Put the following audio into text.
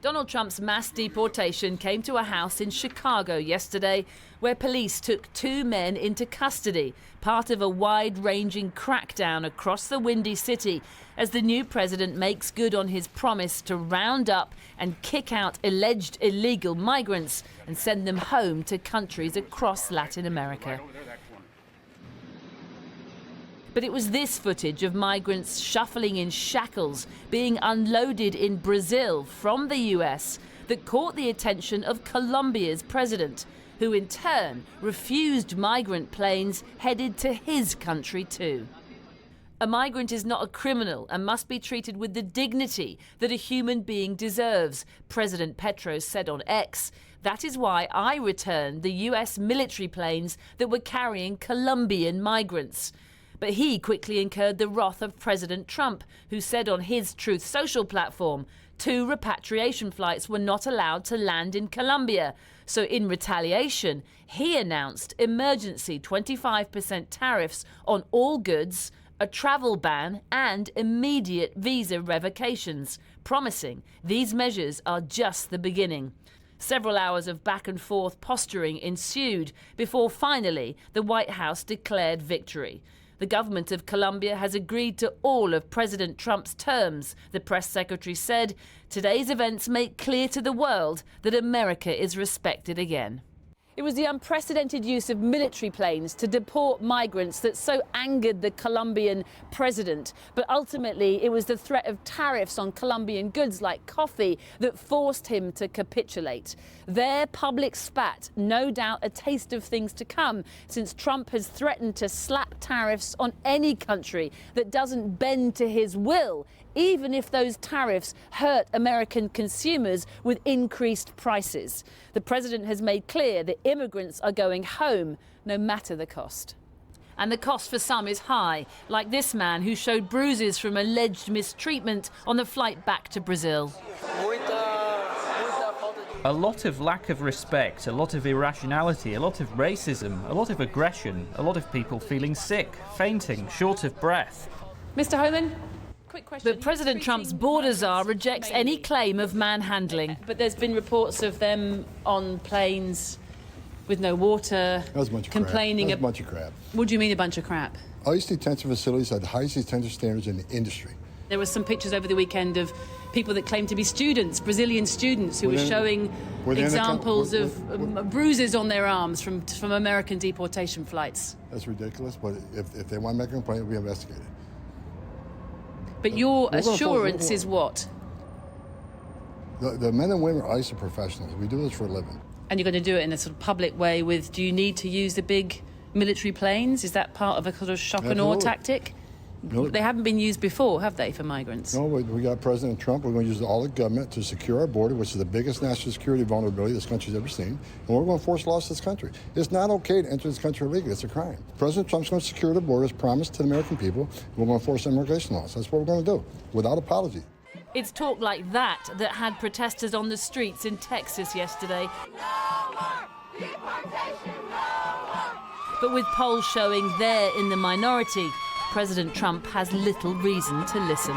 Donald Trump's mass deportation came to a house in Chicago yesterday where police took 2 men into custody, part of a wide-ranging crackdown across the Windy City as the new president makes good on his promise to round up and kick out alleged illegal migrants and send them home to countries across Latin America. But it was this footage of migrants shuffling in shackles, being unloaded in Brazil from the US, that caught the attention of Colombia's president, who in turn refused migrant planes headed to his country too. A migrant is not a criminal and must be treated with the dignity that a human being deserves, President Petro said on X. That is why I returned the US military planes that were carrying Colombian migrants. But he quickly incurred the wrath of President Trump, who said on his Truth Social platform 2 repatriation flights were not allowed to land in Colombia. So in retaliation, he announced emergency 25% tariffs on all goods, a travel ban and immediate visa revocations, promising these measures are just the beginning. Several hours of back and forth posturing ensued before finally the White House declared victory. The government of Colombia has agreed to all of President Trump's terms, the press secretary said. Today's events make clear to the world that America is respected again. It was the unprecedented use of military planes to deport migrants that so angered the Colombian president. But ultimately, it was the threat of tariffs on Colombian goods like coffee that forced him to capitulate. Their public spat, no doubt a taste of things to come, since Trump has threatened to slap tariffs on any country that doesn't bend to his will, even if those tariffs hurt American consumers with increased prices. The president has made clear that immigrants are going home, no matter the cost. And the cost for some is high, like this man who showed bruises from alleged mistreatment on the flight back to Brazil. A lot of lack of respect, a lot of irrationality, a lot of racism, a lot of aggression, a lot of people feeling sick, fainting, short of breath. Mr. Homan? But President Trump's border czar rejects any claim of manhandling. But there's been reports of them on planes with no water, that was a bunch of complaining. Crap. That was a bunch of crap. What do you mean a bunch of crap? ICE detention facilities had the highest detention standards in the industry. There were some pictures over the weekend of people that claimed to be students, Brazilian students, who were showing examples of bruises on their arms from American deportation flights. That's ridiculous, but if they want to make a complaint, it'll be investigated. But your assurance is what? The men and women of ICE are professionals. We do this for a living. And you're going to do it in a sort of public way with, do you need to use the big military planes? Is that part of a sort of shock and awe tactic? No. They haven't been used before, have they, for migrants? No, we got President Trump. We're going to use all the government to secure our border, which is the biggest national security vulnerability this country's ever seen. And we're going to enforce laws to this country. It's not okay to enter this country illegally. It's a crime. President Trump's going to secure the border as promised to the American people. And we're going to enforce immigration laws. That's what we're going to do, without apology. It's talk like that that had protesters on the streets in Texas yesterday. No more deportation, no more. But with polls showing they're in the minority, President Trump has little reason to listen.